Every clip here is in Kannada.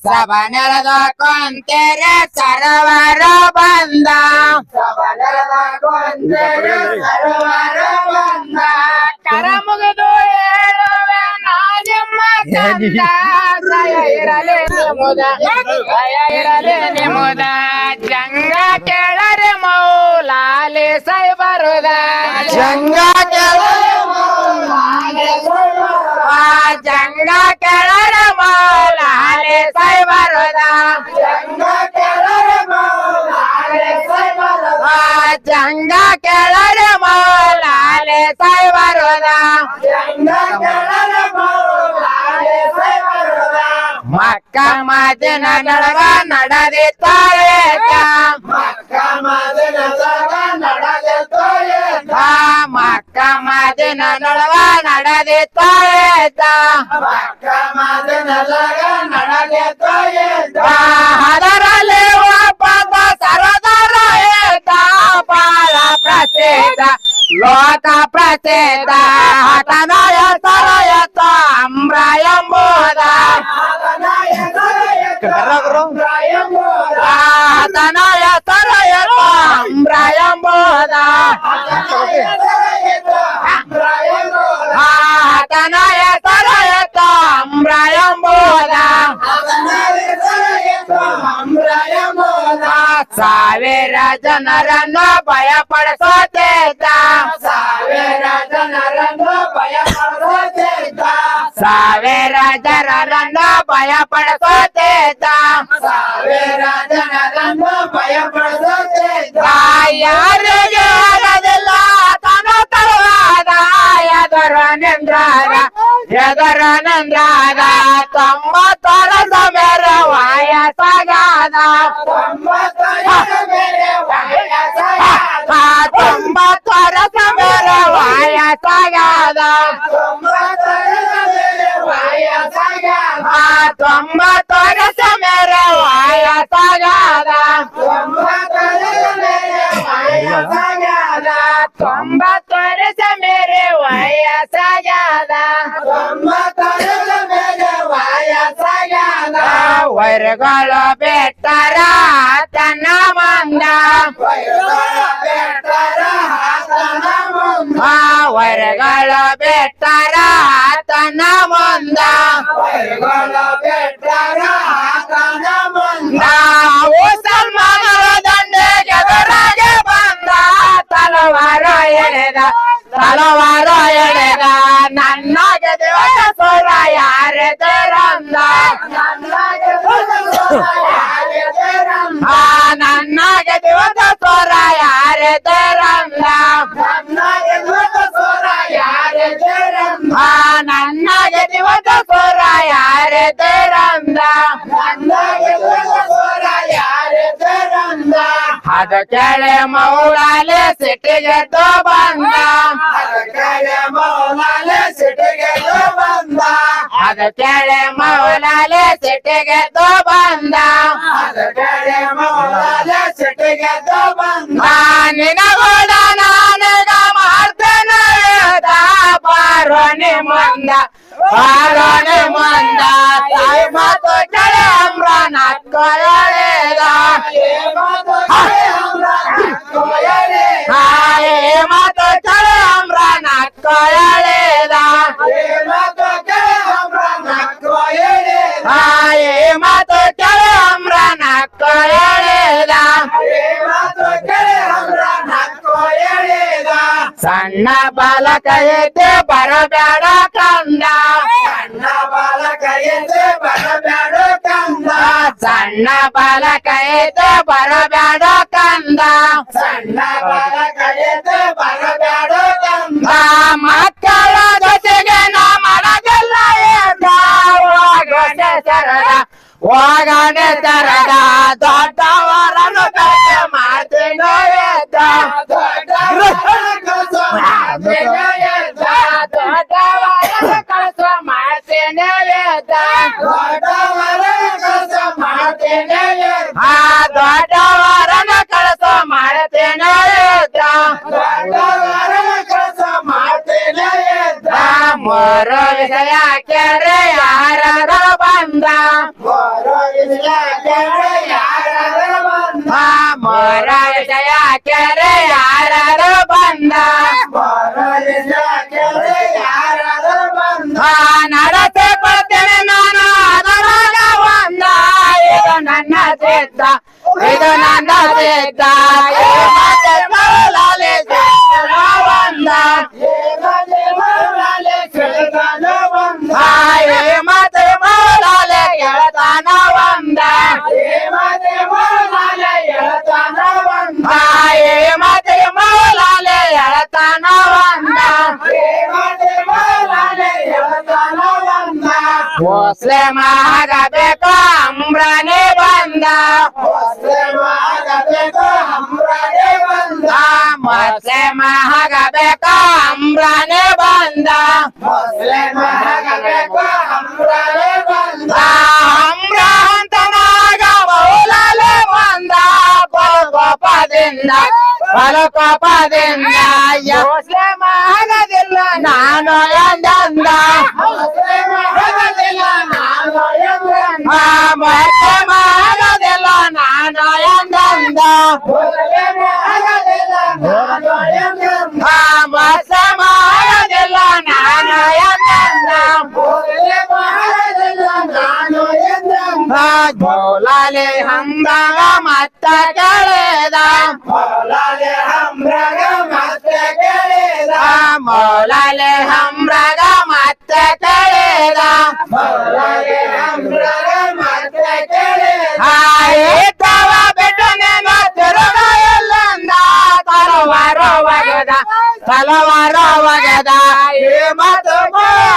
ಸಭಾ ನೆಲದ ಕೊಂತೆರೆ ಸರ್ವರ ಬಂದ ಕರ ಮುಗಿದು ಹೇಳುವೆ ನಾನಿಮ್ಮ ಕಂದ ದಯ ಇರಲಿ ನಿಮ್ಮುದ ದಯ ಇರಲಿ ನಿಮ್ಮುದ ಜಂಗ ಕೇಳರೆ ಮೌಲಾಲಿ ಸೈ ಬರುದ ಜಂಗ ಕೇಳರೆ ಮೌಲಾಲಿ ಜಂಗ ಕೇಳರೆ ಮೌಲಾಲಿ ಸೈ ಬರುದ ಜಂಗ ಕೇಳರೆ ಮೌಲಾಲಿ ಸೈ ಬರುದ ಜಂಗ ಕೇಳರೆ ಮೌಲಾಲಿ ಸೈ ಬರುದ ಜಂಗ ಕೇಳರೆ ಮೌಲಾಲಿ ಸೈ ಬರುದ ಮಕ್ಕ ಮದಿನ ನಡಗ ನಡೆದಿತ್ತಾಳೆ ಮಕ್ಕ ಮದಿನ ನಡೆದಿತ್ತಾಳೆ ಮಕ್ಕ ಮದಿನ ನಡಗ ನಡೆದಿತ್ತಾಳೆ ಮಕ್ಕ ಮದಿನ ನಡೆದಿತ್ತಾಳೆ ಅದರಲ್ಲಿ ಒಬ್ಬ ಸರದಾರ ಬಾಳ ಪ್ರಸಿದ್ಧ ಲೋಕ ಪ್ರಸಿದ್ಧ ಹಠನಾಯ ಸರಯತ ಅಮ್ರ ಎಂಬುದ ಹಠನಾಯ ಸರಯತ ಅಮ್ರ ಎಂಬುದ ಹಠನಾಯ ಸರಯತ ಅಮ್ರ ಎಂಬುದ ಸಾವಿರ ಜನರನ್ನು ಭಯಪಡಿಸುತ್ತಿದ್ದ ಸಾವಿರ ಜನರನ್ನು ಭಯಪಡಿಸುತ್ತಿದ್ದ ಸಾವಿರ ಜನರನ್ನು ಭಯಪಡಿಸುತ್ತಿದ್ದ ಸಾವಿರ ಜನರನ್ನು ಭಯಪಡಿಸುತ್ತಿದ್ದ ಯಾರಿಗೆ ಆಗದಿಲ್ಲ ತನು ತರುವಾದ ಎದರನೆಂದ್ರಾದ ತೊಂಬತ್ತರ ಸಮೇರ ವಾಯಸಾಗಾದ ತೊಂಬತ್ತರ ಸಮೇರ ವಾಯಸಾಗಾದ ತೊಂಬತ್ತರ ಸಮೇರ ವಾಯಸಾಗಾದ ತೊಂಬತ್ತರ ಸಮೇರ ವಯಸ್ಸಾಗ್ಯಾದ ವೈರಗಳು ಬೆಟ್ಟರ ತನ್ನ ಮಂದ ವೈರಗಳು ಬೆಟ್ಟರ ತನ್ನ ಮುಂದ ನಾವು ಸಲ್ಮಾನರ ದಂಡೆಗೆ ಎದುರಾಗೆ ಬಂದ ತಲವಾರ ಎಳೆದ ನನ್ನ ಗೆದಿವದ ಸೊರ ಯಾರೆದರಂದ ನನ್ನ ಗೆದಿವದ ಸೊರ ಯಾರೆದರಂದ ನನ್ನ ಗೆದಿವದ ಸೊರ ಯಾರೆದರಂದ ಅದ ಕೆಳೆ ಮೌಲಾಲೆ ಸಿಟಿಗೆ ಬಂದ ಅದ ಕೆಳೆ ಮೌಲಾಲೆ ಸಿಟಿಗೆ ಬಂದ ನಿನಗೋಡ ನಾನೀಗ ಮಾಡ್ತೇನೆ ಬಾರೋನಿ ಮಂದ ತಾಯಿ ಮಾತು ಕೆಳೆ ಅಮ್ರ ನಕ್ಕೊಳೆದ ಮಾತು ಕೆಳೆ ಅಮ್ರ ನಕ್ಕೊಳೆದ ಮಾತು ಕೆಳೆ ಅಮ್ರ ನಕ್ಕೊಳೆದ ಸಣ್ಣ ಬಾಲಕ ಎದ್ದೆ ಬರಬೇಡ ಕಂದ ಸಣ್ಣ ಬಾಲಕ ಎದ್ದೆ ಬರಬೇಡ ಕಂದ ಸಣ್ಣ ಬಾಲಕ ಎದ್ದೆ ಬರಬೇಡ ಕಂದ ಸಣ್ಣ ಬಾಲಕ ಎದ್ದೆ ಬರಬೇಡ ಕಂದ ಮಕ್ಕಳ ಜೊತೆಗೆ ನಾ ಮಾಡದಿಲ್ಲ ಹೋಗನೆ ತರದ ದೊಡ್ಡವರನ್ನು ಕರೆ ಮಾಡ್ತೀನಿ ದೊಡ್ಡವರನ್ನು ಕಳಿಸ ಮಾಡ್ತೇನೆ ದೊಡ್ಡವರನ್ನು ಕಳಿಸ ಮಾಡ್ತೇನೆ ಮೂರು ವಿಷಯ ಕೇಳ್ರೆ ಯಾರ ಬಂದ ಮೂರು ಕೇಳಿ ಯಾರಾದರೂ ಬಂದ ಮೊರ ವಿಷಯ ಕೇಳಿ ಯಾರಾದರೂ ಬಂದ ಮೊರ ವಿಷಯ ಕೇಳಿ ಯಾರಾದರೂ ಬಂದ ನಡೆಸಿ ಕೊಡ್ತೇನೆ ನಾನು ಅದರಾಗ ಒಂದ ಇದು ನನ್ನ ಚಿತ್ತ ಇದು ನನ್ನ ಚಿತ್ತ ಮತ್ತೆ ಮೌಲಾಲಿ ಬಂದ ಮತ್ತೆ ಮೌಲಾಲಿ ಗೆಳತನ ಬಂದ ಮತ್ತೆ ಮೌಲಾಲಿ ಗೆಳತನ ಬಂದ ಮತ್ತೆ ಮೌಲಾಲಿ ಗೆಳತನ ಬಂದ ಮುಸ್ಲಿಂ ಆಗಬೇಕು ಅಂಬ್ರನೇ ಬಂದ ಮುಸ್ಲಿಂ ಆಗಬೇಕು ಅಂಬ್ರನೇ ಬಂದ ಮುಸ್ಲಿಂ ಆಗಬೇಕು ಅಂಬ್ರನೇ ಬಂದ ಮುಸ್ಲಿಂ ಆಗಬೇಕು ಅಂಬ್ರನೇ ಬಂದ ಅಂಬ್ರ ಅಂತನಾಗ ಮೌಲಾಲಿ ಬಂದ ಕೋಪದಿಂದ ಕೋಪದಿಂದ ಮುಸ್ಲಿಂ ಆಗದಿಲ್ಲ ನಾನು ಎಂದಂದ ಮುಸ್ಲಿಂ ಆಗದಿಲ್ಲ ನಾನು ಎಂದಂದ ಮುಸ್ಲಿಂ ಆಗದಿಲ್ಲ ನಾನು ಎಂದಂದ ಮುಸ್ಲಿಂ ಆಗದಿಲ್ಲ ನಾನು ಎಂದಂದ ಮುಸ್ಲಿಂ ಆಗದಿಲ್ಲ ನಾನು ಎಂದಂದ ಮುಸ್ಲಿಂ ಆಗದಿಲ್ಲ ನಾನು ಎಂದಂದ ಮೌಲಾಲಿ ಹಂಬಾಗ ಮತ್ತ ಕೇಳಿದ ಮೌಲಾಲಿ ಹಂಬ್ರಾಗ ಮತ್ತೆ ಕೇಳಿದ ಮೌಲಾಲಿ ಹಂಬ್ರಾಗ ಮತ್ತೆ ಕೇಳಿದ ಮೌಲಾಲಿ ಹಂಬ್ರಾಗ ಮತ್ತೆ ಕೇಳಿದ ಇದ್ದವ ಬಿಟ್ಟು ನೀನು ತಿರುಗ ಎಲ್ಲಂದ ತಲವಾರ ಒಗೆದ ತಲವಾರ ಒಗೆದ ಈ ಮಾತು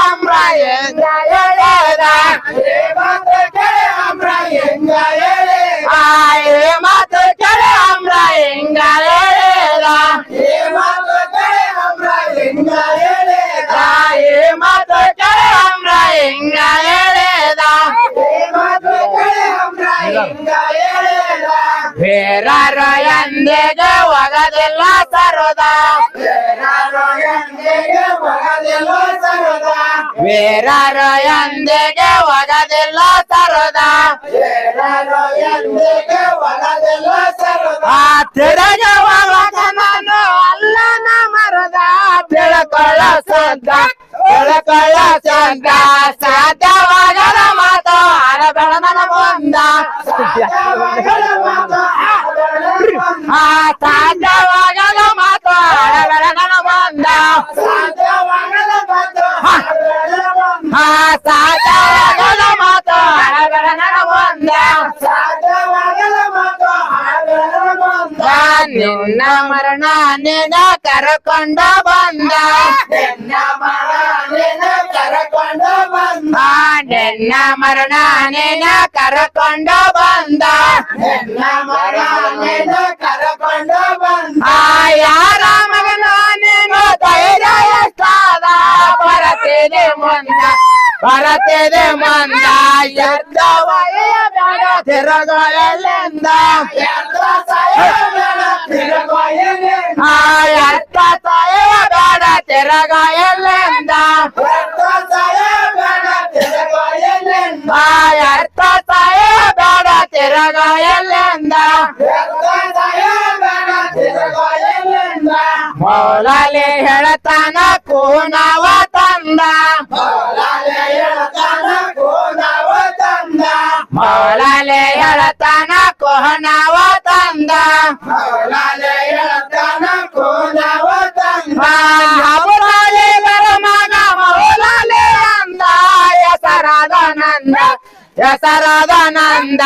ಅಂಬ್ರ ಎಂದ ಹೇಳಿದ ಈ ಮಾತು ಕೇಳಿ ಅಂಬ್ರ ಎಂದ ಹೇಳಿದ ಈ ಮಾತು ಕೇಳಿ ಅಂಬ್ರ ಎಂಗ ಹೇಳಿದ ಈ ಮಾತು ಕೇಳಿ ಅಂಬ್ರ ಎಂಗ ಹೇಳಿದ ಈ ಮಾತು ಕೇಳಿ ಅಂಬ್ರ ಎಂಗ ಹೇಳಿದ ಈ ಮಾತು ಕೇಳಿ ಅಂಬ್ರ ಎಂಗ ಹೇಳಿದ ಬೇರಾರು ಎಂದಿಗೆ ಒಗದಿಲ್ಲ ಸರುದ ಬೇರಾರು ಎಂದಿಗೆ ಒಗದಿಲ್ಲ ಸರುದ ಬೇರಾರು ಎಂದಿಗೆ ಒಗದಿಲ್ಲ ಸರುದ ಬೇರಾರು ಎಂದಿಗೆ ಒಗದಿಲ್ಲ ಸರುದ ತಿರುಗ ಒಳಗ ನಾನು ಅಲ್ಲನ ಮರದ ತಿಳ್ಕೊಳ್ಳ ಸದ್ದ ತಿಳ್ಕೊಳ್ಳ ಸದ್ದ ಸಾಧ್ಯವಾಗದ ಮಾತು ಆಡಬೇಡ ನನ್ನ ಮುಂದ ಸಾಧ್ಯವಾಗದ ಮಾತು ಆಡಬೇಡ ನನ್ನ ಮುಂದ ಸಾಧ್ಯವಾಗದ ಮಾತು ಸಾಧ್ಯವಾಗದ ಮಾತು ಆಡಬೇಡ ನನ್ನ ಮುಂದ ಸಾಧ್ಯವಾಗದ ಮಾತು ನಿನ್ನ ಮರಣ ನಿನ್ನ ಕರಕೊಂಡ ಬಂದ ನಿನ್ನ ಮರಣ ನಿನ್ನ ಕರಕೊಂಡ ಬಂದ ನಿನ್ನ ಮರಣ ನಿನ್ನ ಕರಕೊಂಡ ಬಂದ ನಿನ್ನ ಮರಣ ನಿನ್ನ ಕರಕೊಂಡ ಬಂದ ಯಾರ ಮಗನ ನೀನು ಧೈರ್ಯ ಎಷ್ಟಾದ ಬರತಿದೆ ಮುಂದ ಬರತಿದೆ ಮುಂದ ಎದ್ದ ವಯ ಬೇಡ ತಿರುಗ ಎಲ್ಲಿಂದ ಎದ್ದ ಎತ್ತ ಸಾಯ ಬೇಡ ತಿರುಗ ಎಲ್ಲಿಂದ ಎತ್ತ ಸಾಯ ಬೇಡ ತಿರುಗ ಎಲ್ಲಿಂದ ಎತ್ತ ಸಾಯ ಬೇಡ ತಿರುಗ ಎಲ್ಲಿಂದ ಎತ್ತ ಸಾಯ ಬೇಡ ತಿರುಗ ಎಲ್ಲಿಂದ ಮೌಲಾಲಿ ಹೇಳ್ತಾನ ಕೂನವ ತಂದ ಮೌಲಾಲಿ ಹೇಳ್ತಾನ ಕೂನವ ತಂದ ಮೌಲಾಲಿ ಹೇಳ್ತಾನ ಕೋಹನವ ತಂದ ಮೌಲಾಲಿ ಹೇಳ್ತಾನ ಕೋಹನವ ತಂದ ಮೌಲಾಲಿ ಮಗ ಮೌಲಾಲಿ ಅಂದ ಹೆಸರಾದ ನಂದ ಹೆಸರಾದ ನಂದ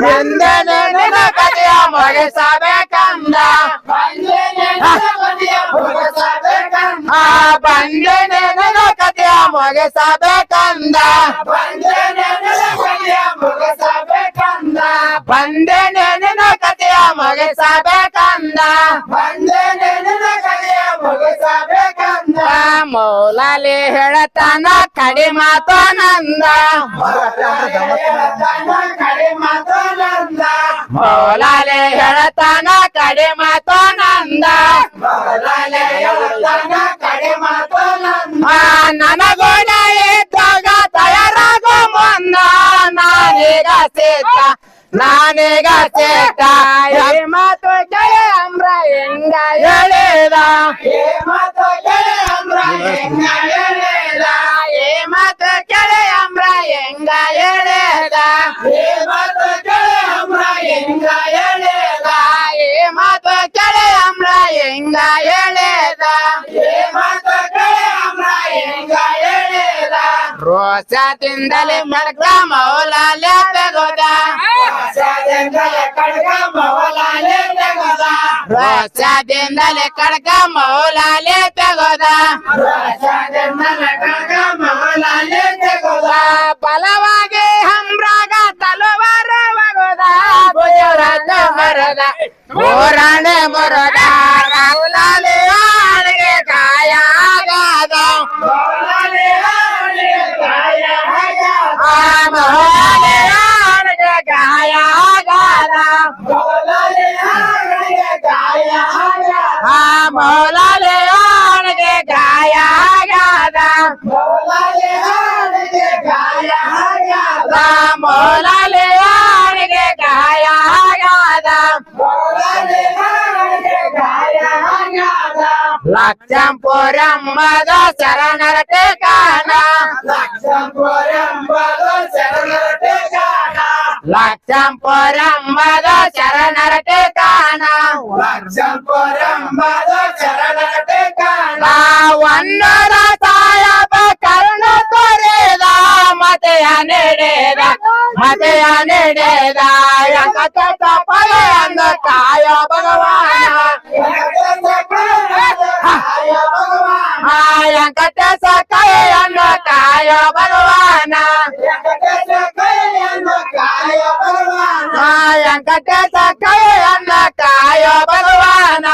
ಹಿಂದೆ ಕಥೆಯ ಮುಗಿಸಬೇಕಂದ ಬಂದೆ ಕಥೆಯ ಮುಗಿಸಬೇಕಂದ ಬಂದೆ ಕಥೆಯ ಮುಗಿಸಬೇಕಂದ ಮೌಲಾಲಿ ಹೇಳತಾನ ಕಡಿ ಮಾತು ನಂದ ಮೌಲಾಲಿ ಹೇಳತಾನ ಕಡಿ ಮಾತು ನಂದ ನನಗೋಣ ಇದ್ದಾಗ ತಯಾರಾಗೋ ಮುಂದ ನಾನೀಗ ಸಿದ್ಧ ನಾನೀಗ ಸೇಟ ಈ ಮಾತು ಕೇಳಿ ಅಮ್ರ ಹೆಂಗ ಹೇಳಿದ ಈ ಮಾತು ಕೇಳಿ ಅಮ್ರ ಹೆಂಗ ಹೇಳಿದ ಈ ಮಾತು ಕೇಳಿ ಅಮ್ರ ಹೆಂಗ ಹೇಳಿದ ಈ ಮಾತು ಕೇಳಿ ಅಮ್ರ ಹೆಂಗ ಹೇಳಿದ ಈ ಮಾತು ಕೇಳಿ ಅಮ್ರ ಹೆಂಗ ಹೇಳಿದ ಈ ಮಾತು ಕೇಳಿ ಅಮ್ರ ಹೆಂಗ ಹೇಳಿದ ರೋಷದಿಂದಲೇ ಮಡ್ಕ ಮೌಲಾಲೆ ತೆಗೋದ ರೋಷದಿಂದಲೇ ಕಡ್ಕ ಮೌಲಾಲೆ ತೆಗೋದ ರೋಷದಿಂದಲೇ ಕಡ್ಕ ಮೌಲಾಲೆ ತೆಗೋದ ರೋಷದಿಂದಲೇ ಕಡ್ಕ ಮೌಲಾಲೆ ತೆಗೋದ ಬಲವಾಗಿ ಹಮ್ರಾಗ ತಲವಾರ ಒಗೋದ ಭುಜರಾಜ ಮರದ ಹೋರಾಣೆ ಮರದ ಮೌಲಾಲೆ ಆಳಿಗೆ ಕಾಯ ಆಗದ ಮೌಲಾಲೆ ಆಳಿಗೆ ಕಾಯ ಆಗದ ಮೌಲಾಲೆ ಆಳಿಗೆ ಕಾಯ ಆಗದ ಮೌಲಾಲೆ ಆಳಿಗೆ ಕಾಯ ಆಗದ ಮೌಲಾಲೆ ಆಳಿಗೆ ಕಾಯ ಆಗದ ಮೌಲಾಲೆ ಆಳಿಗೆ ಕಾಯ ಆಗದ ಮೌಲಾಲೆ ಆಳಿಗೆ ಕಾಯ ಆಗದ ಮೌಲಾಲೆ ಆಳಿಗೆ ಕಾಯ ಆಗದ ಲಕ್ಷಂಪುರಂಬದ ಶರಣರ ಟೇಕಾಣ ಲಕ್ಷಂಪುರಂಬದ ಶರಣರ ಟೇಕಾಣ ಲಕ್ಷಂಪುರಂಬದ ಶರಣರ ಟೇಕಾಣ ಲಕ್ಷಂಪುರಂಬದ ಶರಣರ ಟೇಕಾಣ ವನ್ನರ ಸಾಯಬ ಕರ್ಣ ತೊರೆದ ಮತೆಯ ನಡೆದ ಮತೆಯ ನಡೆದ ಯಂಕಟ ಪಳೆಯನ್ನು ಕಾಯ ಭಗವಾನ ಯಂಕಟ ಕೈಯನ್ನು ಕಾಯ ಭಗವಾನ ಯಂಕಟ ಕೈಯನ್ನು ಕಾಯ ಭಗವಾನ